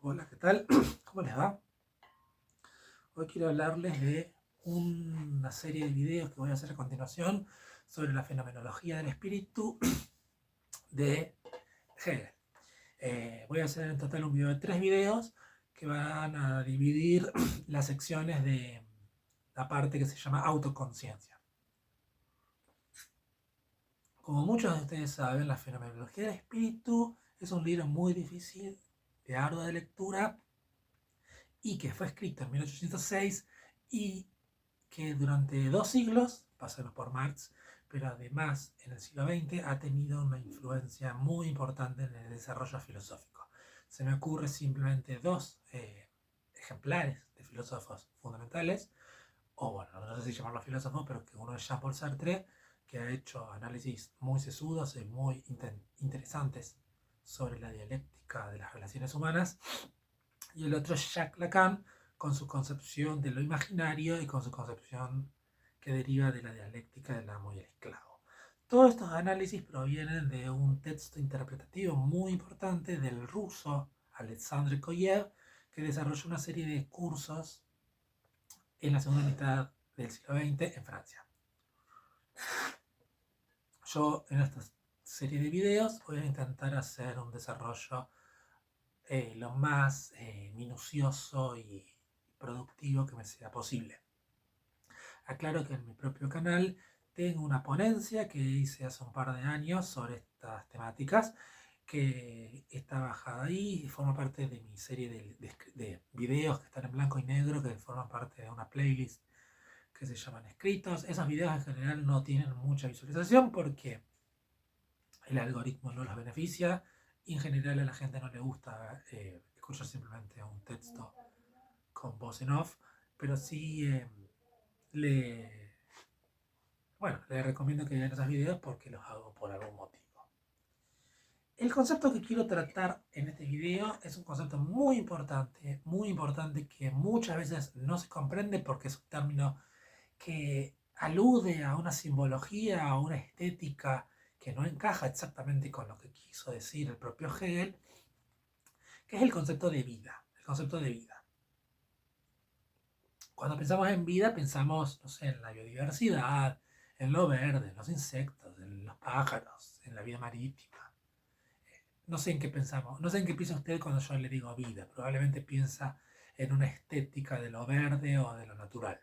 Hola, ¿qué tal? ¿Cómo les va? Hoy quiero hablarles de una serie de videos que voy a hacer a continuación sobre la fenomenología del espíritu de Hegel. Voy a hacer en total un video de 3 videos que van a dividir las secciones de la parte que se llama autoconciencia. Como muchos de ustedes saben, la fenomenología del espíritu es un libro muy difícil, de ardua de lectura, y que fue escrito en 1806 y que durante 2 siglos, pasaron por Marx, pero además en el siglo XX ha tenido una influencia muy importante en el desarrollo filosófico. Se me ocurre simplemente dos ejemplares de filósofos fundamentales, o bueno, no sé si llamarlos filósofos, pero que uno es Jean-Paul Sartre, que ha hecho análisis muy sesudos y muy interesantes sobre la dialéctica de las relaciones humanas, y el otro es Jacques Lacan, con su concepción de lo imaginario y con su concepción que deriva de la dialéctica del amo y el esclavo. Todos estos análisis provienen de un texto interpretativo muy importante del ruso Alexandre Koyev, que desarrolló una serie de cursos en la segunda mitad del siglo XX en Francia. Yo en esta serie de videos voy a intentar hacer un desarrollo lo más minucioso y productivo que me sea posible. Aclaro que en mi propio canal tengo una ponencia que hice hace un par de años sobre estas temáticas, que está bajada ahí y forma parte de mi serie de videos que están en blanco y negro, que forman parte de una playlist que se llaman escritos. Esos videos en general no tienen mucha visualización porque el algoritmo no los beneficia y en general a la gente no le gusta escuchar simplemente un texto con voz en off, pero sí le, le recomiendo que vean esos videos porque los hago por algún motivo. El concepto que quiero tratar en este video es un concepto muy importante que muchas veces no se comprende porque es un término que alude a una simbología, a una estética que no encaja exactamente con lo que quiso decir el propio Hegel, que es el concepto de vida. El concepto de vida. Cuando pensamos en vida, pensamos, no sé, en la biodiversidad, en lo verde, en los insectos, en los pájaros, en la vida marítima. No sé en qué pensamos, no sé en qué piensa usted cuando yo le digo vida. Probablemente piensa en una estética de lo verde o de lo natural.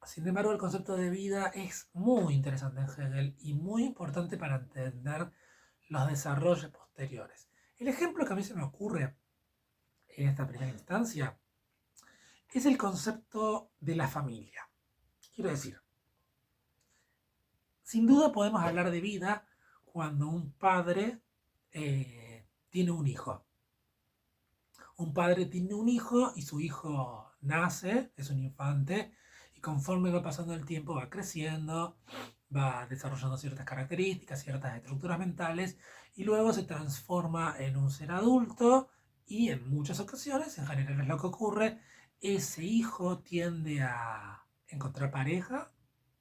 Sin embargo, el concepto de vida es muy interesante en Hegel y muy importante para entender los desarrollos posteriores. El ejemplo que a mí se me ocurre en esta primera instancia es el concepto de la familia. Quiero decir, sin duda podemos hablar de vida cuando un padre tiene un hijo. Un padre tiene un hijo y su hijo nace, es un infante, y conforme va pasando el tiempo va creciendo, va desarrollando ciertas características, ciertas estructuras mentales, y luego se transforma en un ser adulto y en muchas ocasiones, en general es lo que ocurre, ese hijo tiende a encontrar pareja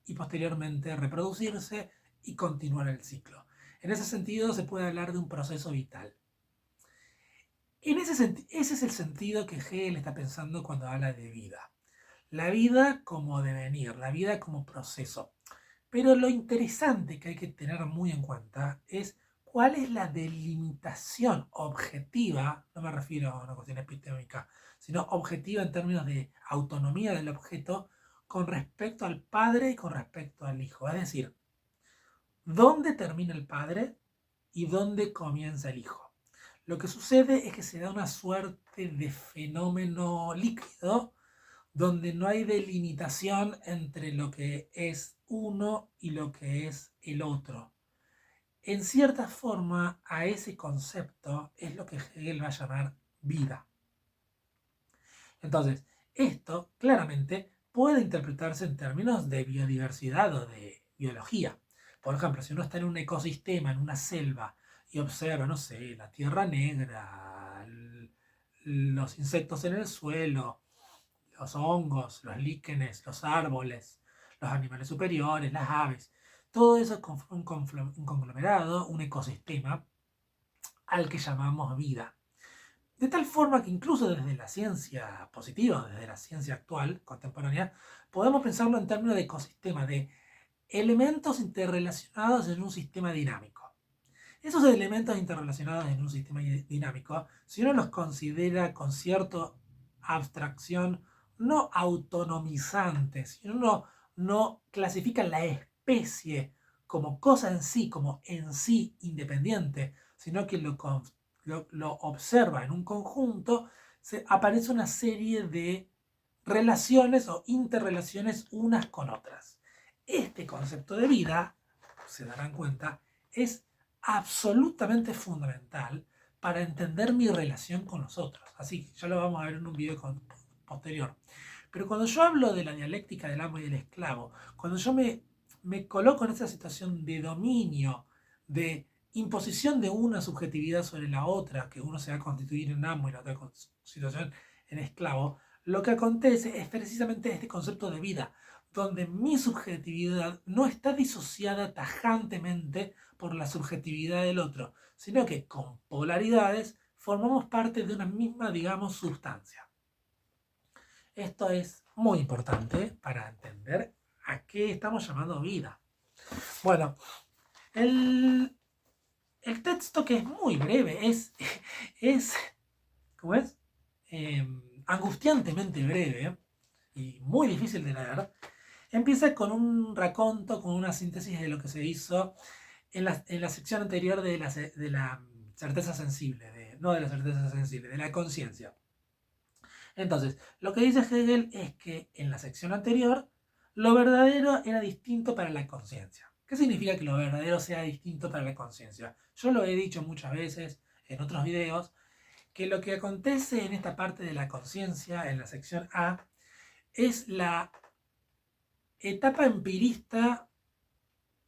y posteriormente reproducirse y continuar el ciclo. En ese sentido se puede hablar de un proceso vital. Ese es el sentido que Hegel está pensando cuando habla de vida. La vida como devenir, la vida como proceso. Pero lo interesante que hay que tener muy en cuenta es cuál es la delimitación objetiva, no me refiero a una cuestión epistémica, sino objetiva en términos de autonomía del objeto con respecto al padre y con respecto al hijo. Es decir, ¿dónde termina el padre y dónde comienza el hijo? Lo que sucede es que se da una suerte de fenómeno líquido donde no hay delimitación entre lo que es uno y lo que es el otro. En cierta forma, a ese concepto es lo que Hegel va a llamar vida. Entonces, esto claramente puede interpretarse en términos de biodiversidad o de biología. Por ejemplo, si uno está en un ecosistema, en una selva, y observa, no sé, la tierra negra, los insectos en el suelo, los hongos, los líquenes, los árboles, los animales superiores, las aves, todo eso es un conglomerado, un ecosistema al que llamamos vida. De tal forma que incluso desde la ciencia positiva, desde la ciencia actual, contemporánea, podemos pensarlo en términos de ecosistema, de elementos interrelacionados en un sistema dinámico. Esos elementos interrelacionados en un sistema dinámico, si uno los considera con cierta abstracción, no autonomizante, si uno no clasifica la especie como cosa en sí, como en sí independiente, sino que lo observa en un conjunto, aparece una serie de relaciones o interrelaciones unas con otras. Este concepto de vida, se darán cuenta, es absolutamente fundamental para entender mi relación con los otros. Así que ya lo vamos a ver en un video posterior. Pero cuando yo hablo de la dialéctica del amo y del esclavo, cuando yo me coloco en esa situación de dominio, de imposición de una subjetividad sobre la otra, que uno se va a constituir en amo y la otra situación en esclavo, lo que acontece es precisamente este concepto de vida, donde mi subjetividad no está disociada tajantemente por la subjetividad del otro, sino que con polaridades formamos parte de una misma, digamos, sustancia. Esto es muy importante para entender a qué estamos llamando vida. Bueno, el texto, que es muy breve, es ¿cómo es? Angustiantemente breve y muy difícil de leer, empieza con un raconto, con una síntesis de lo que se hizo en la sección anterior de la certeza sensible, no de la certeza sensible, de la conciencia. Entonces, lo que dice Hegel es que en la sección anterior, lo verdadero era distinto para la conciencia. ¿Qué significa que lo verdadero sea distinto para la conciencia? Yo lo he dicho muchas veces en otros videos, que lo que acontece en esta parte de la conciencia, en la sección A, es la etapa empirista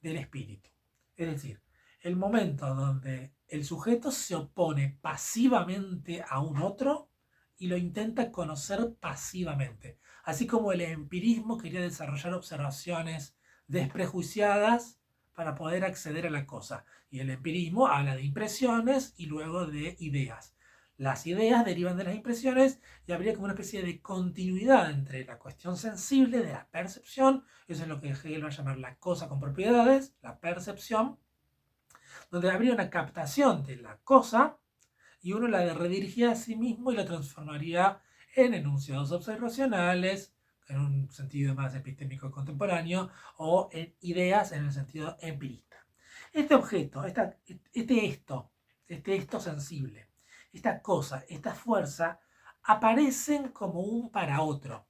del espíritu. Es decir, el momento donde el sujeto se opone pasivamente a un otro y lo intenta conocer pasivamente. Así como el empirismo quería desarrollar observaciones desprejuiciadas para poder acceder a la cosa. Y el empirismo habla de impresiones y luego de ideas. Las ideas derivan de las impresiones y habría como una especie de continuidad entre la cuestión sensible de la percepción, eso es lo que Hegel va a llamar la cosa con propiedades, la percepción, donde habría una captación de la cosa y uno la redirigiría a sí mismo y la transformaría en enunciados observacionales, en un sentido más epistémico contemporáneo, o en ideas en el sentido empirista. Este objeto, este esto sensible, esta cosa, esta fuerza, aparecen como un para otro.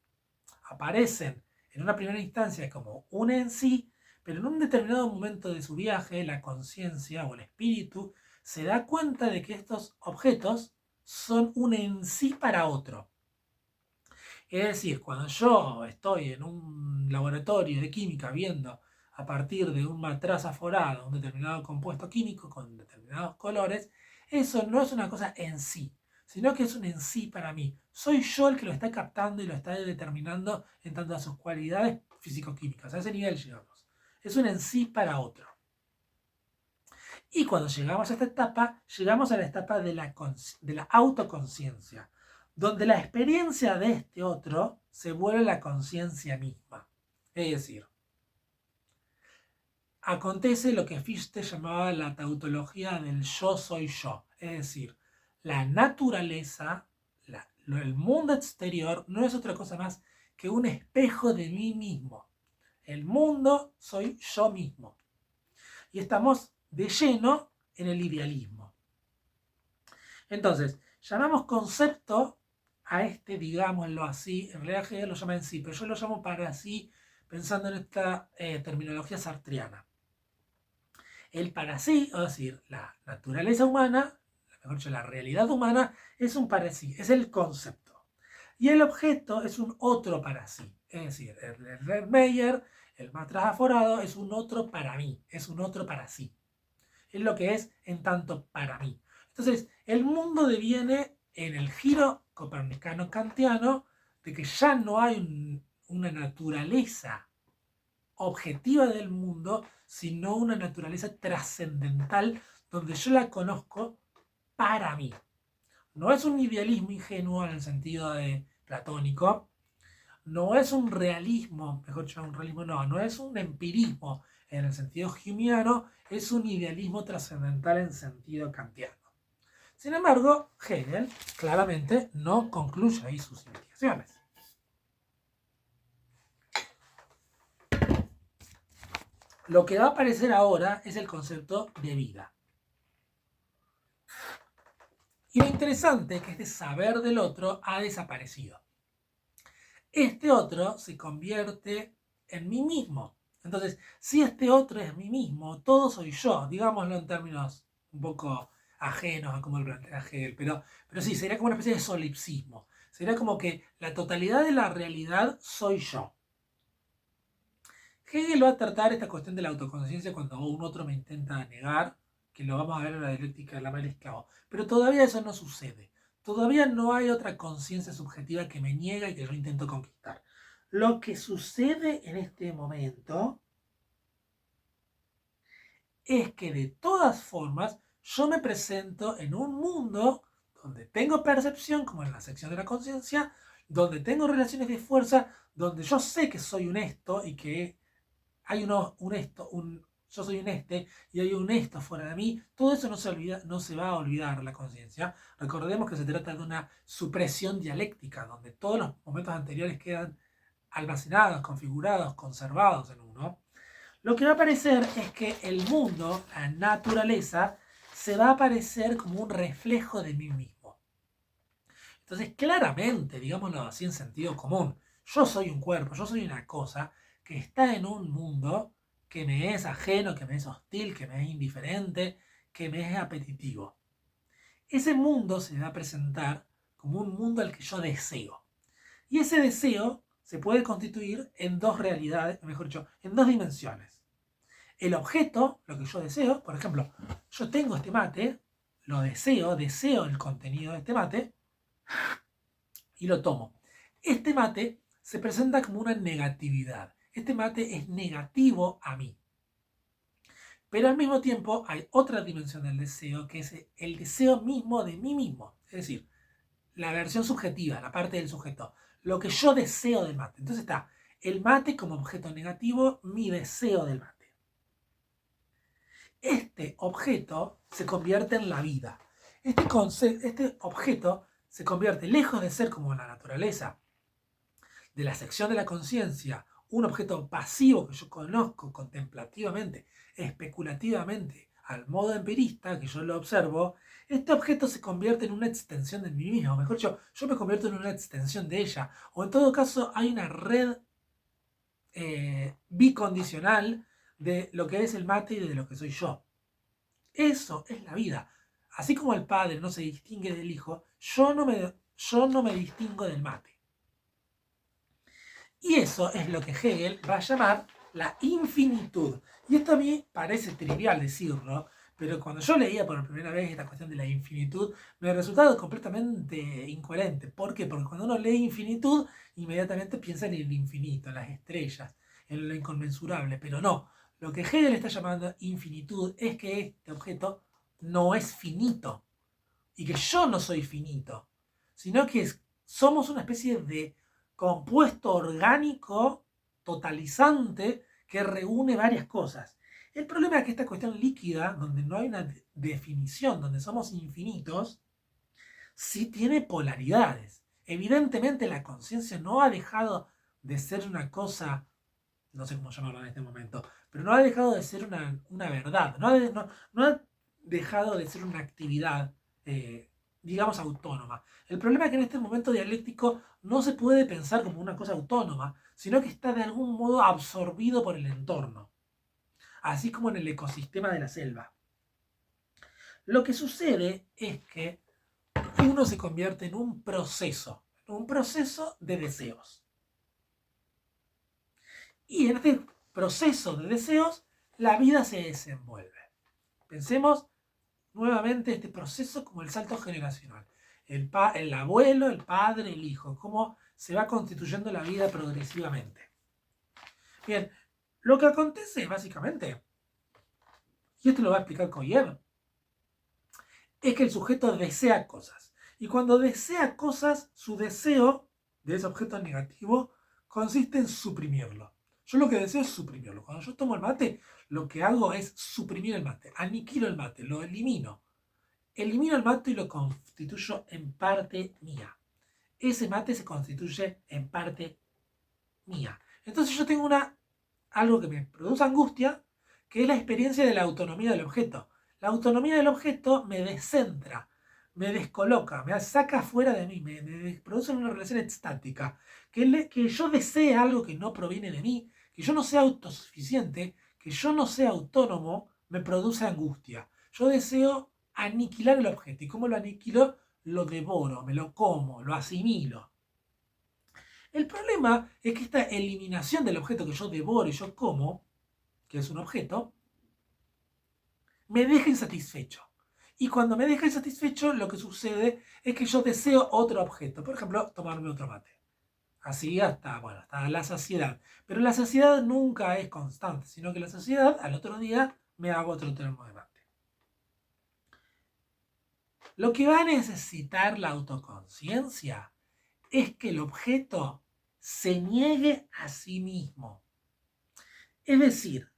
Aparecen en una primera instancia como un en sí, pero en un determinado momento de su viaje, la conciencia o el espíritu se da cuenta de que estos objetos son un en sí para otro. Es decir, cuando yo estoy en un laboratorio de química viendo a partir de un matraz aforado un determinado compuesto químico con determinados colores, eso no es una cosa en sí, sino que es un en sí para mí. Soy yo el que lo está captando y lo está determinando en tanto a sus cualidades físico-químicas. A ese nivel llegamos. Es un en sí para otro. Y cuando llegamos a esta etapa, llegamos a la etapa de la autoconciencia, donde la experiencia de este otro se vuelve la conciencia misma. Es decir, acontece lo que Fichte llamaba la tautología del yo soy yo. Es decir, la naturaleza, el mundo exterior no es otra cosa más que un espejo de mí mismo. El mundo soy yo mismo. Y estamos de lleno en el idealismo. Entonces, llamamos concepto a este, digámoslo así, en realidad Hegel lo llama en sí, pero yo lo llamo para sí pensando en esta terminología sartreana. El para sí, es decir, la naturaleza humana, mejor dicho, la realidad humana, es un para sí, es el concepto. Y el objeto es un otro para sí. Es decir, el Meyer, el matraz aforado, es un otro para mí, es un otro para sí. Es lo que es en tanto para mí. Entonces, el mundo deviene en el giro copernicano-kantiano de que ya no hay una naturaleza objetiva del mundo, sino una naturaleza trascendental donde yo la conozco para mí. no es un idealismo ingenuo en el sentido de platónico, no es un realismo, mejor dicho, un realismo no es un empirismo en el sentido humeano, es un idealismo trascendental en sentido kantiano. Sin embargo, Hegel claramente no concluye ahí sus investigaciones. Lo que va a aparecer ahora es el concepto de vida. Y lo interesante es que este saber del otro ha desaparecido. Este otro se convierte en mí mismo. Entonces, si este otro es mí mismo, todo soy yo, digámoslo en términos un poco ajenos a cómo lo plantea Hegel, pero sí, sería como una especie de solipsismo. Sería como que la totalidad de la realidad soy yo. Hegel va a tratar esta cuestión de la autoconciencia cuando un otro me intenta negar, que lo vamos a ver en la dialéctica del ama y el esclavo. Pero todavía eso no sucede. Todavía no hay otra conciencia subjetiva que me niega y que yo intento conquistar. Lo que sucede en este momento es que de todas formas yo me presento en un mundo donde tengo percepción, como en la sección de la conciencia, donde tengo relaciones de fuerza, donde yo sé que soy un esto y que hay yo soy un este y hay un esto fuera de mí. Todo eso no se va a olvidar la conciencia. Recordemos que se trata de una supresión dialéctica, donde todos los momentos anteriores quedan almacenados, configurados, conservados en uno. Lo que va a aparecer es que el mundo, la naturaleza, se va a aparecer como un reflejo de mí mismo. Entonces, claramente, digámoslo así en sentido común, yo soy un cuerpo, yo soy una cosa que está en un mundo que me es ajeno, que me es hostil, que me es indiferente, que me es apetitivo. Ese mundo se va a presentar como un mundo al que yo deseo. Y ese deseo se puede constituir en dos realidades, mejor dicho, en dos dimensiones. El objeto, lo que yo deseo, por ejemplo, yo tengo este mate, lo deseo el contenido de este mate y lo tomo. Este mate se presenta como una negatividad. Este mate es negativo a mí. Pero al mismo tiempo hay otra dimensión del deseo, que es el deseo mismo de mí mismo. Es decir, la versión subjetiva, la parte del sujeto. Lo que yo deseo del mate. Entonces está el mate como objeto negativo, mi deseo del mate. Este objeto se convierte en la vida. Este objeto se convierte, lejos de ser como la naturaleza, de la sección de la conciencia, un objeto pasivo que yo conozco contemplativamente, especulativamente, al modo empirista, que yo lo observo, este objeto se convierte en una extensión de mí mismo. Mejor dicho, yo me convierto en una extensión de ella. O en todo caso, hay una red bicondicional de lo que es el mate y de lo que soy yo. Eso es la vida. Así como el padre no se distingue del hijo, yo no me distingo del mate. Y eso es lo que Hegel va a llamar la infinitud. Y esto a mí parece trivial decirlo, pero cuando yo leía por primera vez esta cuestión de la infinitud, me resultaba completamente incoherente. ¿Por qué? Porque cuando uno lee infinitud, inmediatamente piensa en el infinito, en las estrellas, en lo inconmensurable. Pero no, lo que Hegel está llamando infinitud es que este objeto no es finito. Y que yo no soy finito, sino que somos una especie de compuesto orgánico totalizante que reúne varias cosas. El problema es que esta cuestión líquida, donde no hay una definición, donde somos infinitos, sí tiene polaridades. Evidentemente la conciencia no ha dejado de ser una cosa, no sé cómo llamarlo en este momento, pero no ha dejado de ser una verdad, no ha dejado de ser una actividad, digamos, autónoma. El problema es que en este momento dialéctico no se puede pensar como una cosa autónoma, sino que está de algún modo absorbido por el entorno, así como en el ecosistema de la selva. Lo que sucede es que uno se convierte en un proceso de deseos. Y en este proceso de deseos, la vida se desenvuelve. Pensemos nuevamente este proceso como el salto generacional. El abuelo, el padre, el hijo, cómo se va constituyendo la vida progresivamente. Bien, lo que acontece básicamente, y esto lo va a explicar Koyev, es que el sujeto desea cosas. Y cuando desea cosas, su deseo de ese objeto negativo consiste en suprimirlo. Yo lo que deseo es suprimirlo. Cuando yo tomo el mate, lo que hago es suprimir el mate, aniquilo el mate, lo elimino. Elimino el mate y lo constituyo en parte mía. Ese mate se constituye en parte mía. Entonces yo tengo algo que me produce angustia, que es la experiencia de la autonomía del objeto. La autonomía del objeto me descentra, me descoloca, me saca fuera de mí, me produce una relación estática. Que yo desee algo que no proviene de mí, que yo no sea autosuficiente, que yo no sea autónomo, me produce angustia. Yo deseo aniquilar el objeto. ¿Y cómo lo aniquilo? Lo devoro, me lo como, lo asimilo. El problema es que esta eliminación del objeto que yo devoro y yo como, que es un objeto, me deja insatisfecho. Y cuando me deja insatisfecho, lo que sucede es que yo deseo otro objeto. Por ejemplo, tomarme otro mate. Así hasta la saciedad. Pero la saciedad nunca es constante, sino que la saciedad, al otro día, me hago otro termo de mate. Lo que va a necesitar la autoconciencia es que el objeto se niegue a sí mismo. Es decir,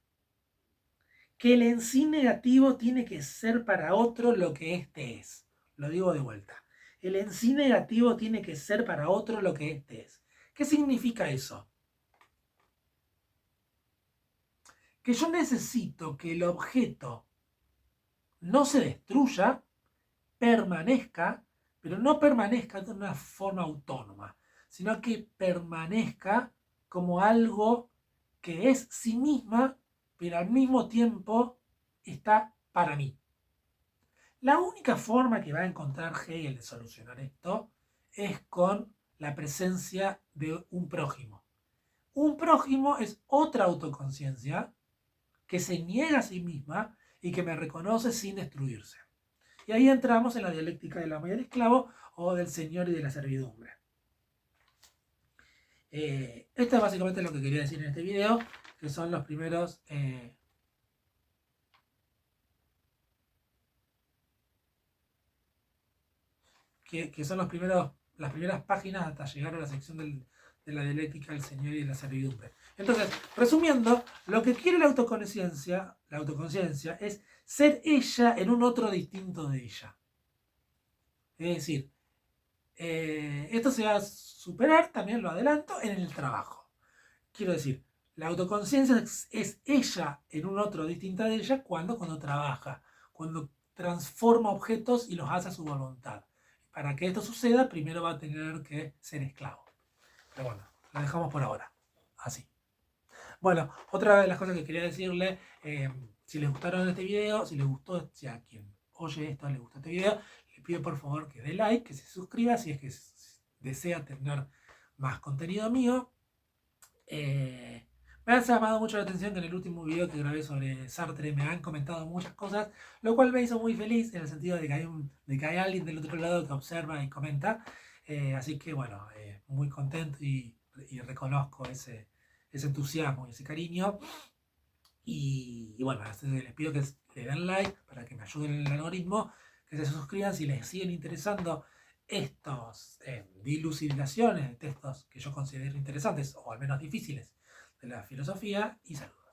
que el en sí negativo tiene que ser para otro lo que éste es. Lo digo de vuelta. El en sí negativo tiene que ser para otro lo que éste es. ¿Qué significa eso? Que yo necesito que el objeto no se destruya, permanezca, pero no permanezca de una forma autónoma, sino que permanezca como algo que es sí misma, pero al mismo tiempo está para mí. La única forma que va a encontrar Hegel de solucionar esto es con la presencia de un prójimo. Un prójimo es otra autoconciencia que se niega a sí misma y que me reconoce sin destruirse. Y ahí entramos en la dialéctica del amo y del esclavo o del señor y de la servidumbre. Esto es básicamente lo que quería decir en este video, que son los primeros... que son las primeras páginas hasta llegar a la sección de la dialéctica del señor y de la servidumbre. Entonces, resumiendo, lo que quiere la autoconciencia es ser ella en un otro distinto de ella. Es decir, esto se va a superar, también lo adelanto, en el trabajo. Quiero decir, la autoconciencia es ella en un otro distinto de ella cuando trabaja, cuando transforma objetos y los hace a su voluntad. Para que esto suceda, primero va a tener que ser esclavo. Pero bueno, lo dejamos por ahora. Así. Bueno, otra de las cosas que quería decirle, si les gustaron este video, si les gustó, si a quien oye esto le gusta este video, le pido por favor que dé like, que se suscriba si es que desea tener más contenido mío. Me ha llamado mucho la atención que en el último video que grabé sobre Sartre me han comentado muchas cosas, lo cual me hizo muy feliz en el sentido de que hay alguien del otro lado que observa y comenta. Así que bueno, muy contento y reconozco ese entusiasmo y ese cariño. Y bueno, les pido que le den like para que me ayuden en el algoritmo, que se suscriban si les siguen interesando estos dilucidaciones de textos que yo considero interesantes o al menos difíciles de la filosofía. Y saludos.